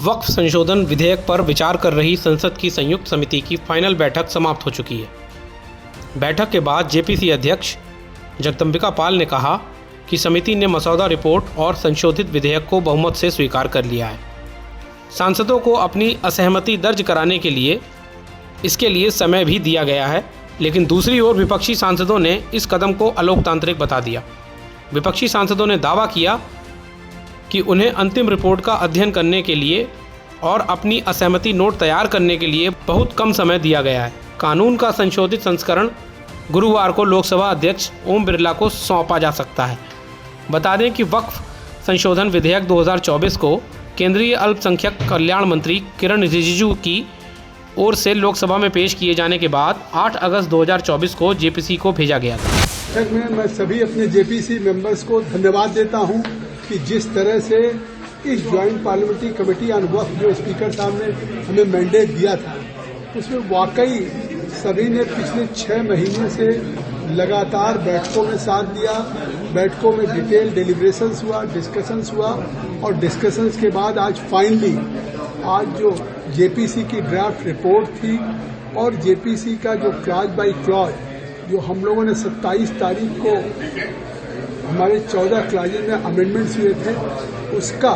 वक्फ संशोधन विधेयक पर विचार कर रही संसद की संयुक्त समिति की फाइनल बैठक समाप्त हो चुकी है। बैठक के बाद जेपीसी अध्यक्ष जगदम्बिका पाल ने कहा कि समिति ने मसौदा रिपोर्ट और संशोधित विधेयक को बहुमत से स्वीकार कर लिया है। सांसदों को अपनी असहमति दर्ज कराने के लिए इसके लिए समय भी दिया गया है, लेकिन दूसरी ओर विपक्षी सांसदों ने इस कदम को अलोकतांत्रिक बता दिया। विपक्षी सांसदों ने दावा किया कि उन्हें अंतिम रिपोर्ट का अध्ययन करने के लिए और अपनी असहमति नोट तैयार करने के लिए बहुत कम समय दिया गया है। कानून का संशोधित संस्करण गुरुवार को लोकसभा अध्यक्ष ओम बिरला को सौंपा जा सकता है। बता दें कि वक्फ संशोधन विधेयक 2024 को केंद्रीय अल्पसंख्यक कल्याण मंत्री किरण रिजिजू की ओर से लोकसभा में पेश किए जाने के बाद 8 अगस्त 2024 को जेपीसी को भेजा गया था। मैं सभी अपने जेपीसी मेंबर्स को धन्यवाद देता हूं कि जिस तरह से इस ज्वाइंट पार्लियामेंट्री कमेटी ऑन वक्फ जो स्पीकर साहब ने हमें मैंडेट दिया था, उसमें वाकई सभी ने पिछले 6 महीने से लगातार बैठकों में साथ दिया। बैठकों में डिटेल डेलिब्रेशंस हुआ, डिस्कशंस हुआ और डिस्कशंस के बाद आज फाइनली आज जो जेपीसी की ड्राफ्ट रिपोर्ट थी और जेपीसी का जो क्लॉज बाय क्लॉज जो हम लोगों ने 27 तारीख को हमारे 14 क्लॉजेज में अमेंडमेंट्स हुए थे, उसका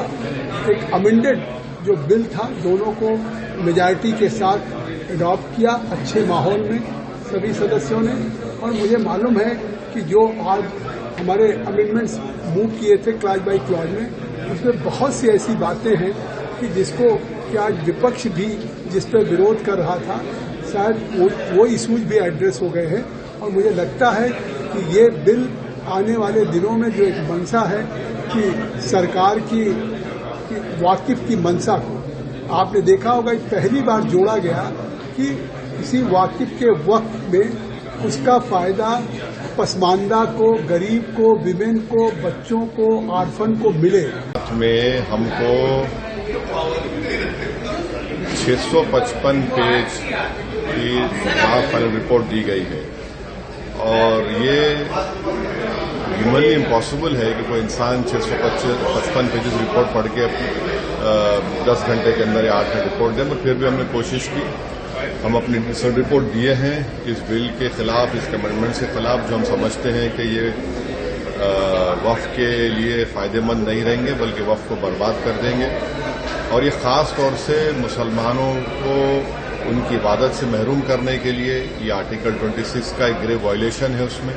एक अमेंडेड जो बिल था दोनों को मेजॉरिटी के साथ अडॉप्ट किया अच्छे माहौल में सभी सदस्यों ने। और मुझे मालूम है कि जो आज हमारे अमेंडमेंट्स मूव किए थे क्लॉज बाय क्लॉज में, उसमें बहुत सी ऐसी बातें हैं कि जिसको कि आज विपक्ष भी जिस पर विरोध कर रहा था, शायद वो इशूज भी एड्रेस हो गए हैं। और मुझे लगता है कि ये बिल आने वाले दिनों में जो एक मंशा है कि सरकार की वाकिफ की मंशा को आपने देखा होगा पहली बार जोड़ा गया कि किसी वाकिफ के वक्त में उसका फायदा पसमानदा को, गरीब को, विमेन को, बच्चों को, आर्फन को मिले। में हमको 655 पेज की फाइनल रिपोर्ट दी गई है और ये ह्यूमनली इम्पॉसिबल है कि कोई इंसान 655 पेजेस रिपोर्ट पढ़ के 10 घंटे के अंदर या 8 घंटे रिपोर्ट दें, पर फिर भी हमने कोशिश की। हम अपनी रिपोर्ट दिए हैं इस बिल के खिलाफ, इस अमेंडमेंट के खिलाफ जो हम समझते हैं कि ये वक्फ के लिए फायदेमंद नहीं रहेंगे बल्कि वक्फ को बर्बाद कर देंगे। और ये खास तौर से मुसलमानों को उनकी इबादत से महरूम करने के लिए ये आर्टिकल 26 का एक ग्रेव वायलेशन है। उसमें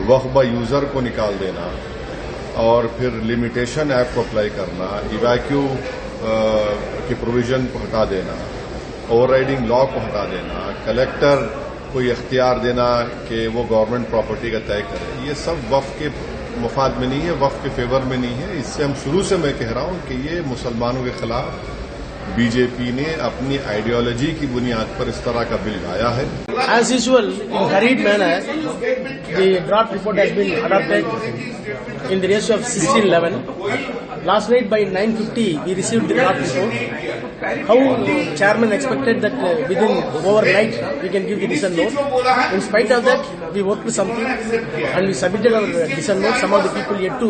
वक्फ बाय यूजर को निकाल देना और फिर लिमिटेशन एक्ट को अप्लाई करना, इवैक्यू की प्रोविजन को हटा देना, ओवरराइडिंग लॉ को हटा देना, कलेक्टर को ये इख्तियार देना कि वो गवर्नमेंट प्रॉपर्टी का तय करे, ये सब वक्फ के मुफाद में नहीं है, वक्फ के फेवर में नहीं है। इससे हम शुरू से मैं कह रहा हूं कि ये मुसलमानों के खिलाफ बीजेपी ने अपनी आइडियोलॉजी की बुनियाद पर इस तरह का बिल लाया है। As usual, in hurried manner, the draft report has been adopted in the ratio of 16-11. Last night by 9:50, we received the draft report. How chairman expected that within overnight we can give the dissent note. In spite of that, we worked with something and we submitted our dissent note. Some of the people yet to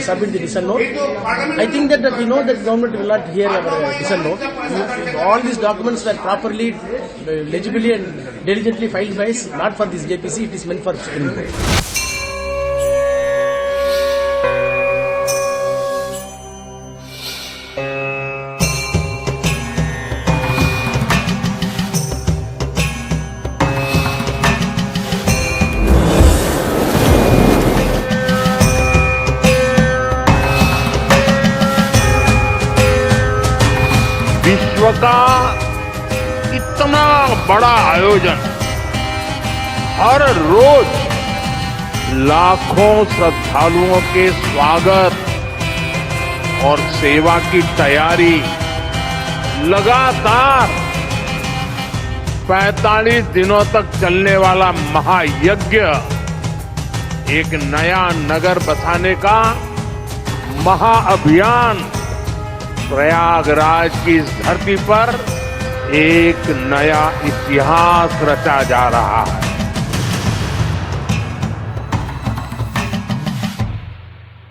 submit the dissent note. I think that we know that government will not hear our dissent note. All these documents were properly, legibly and diligently filed by us, not for this JPC, it is meant for Supreme Court. विश्व का इतना बड़ा आयोजन, हर रोज लाखों श्रद्धालुओं के स्वागत और सेवा की तैयारी, लगातार 45 दिनों तक चलने वाला महायज्ञ, एक नया नगर बसाने का महाअभियान, प्रयागराज की इस धरती पर एक नया इतिहास रचा जा रहा है।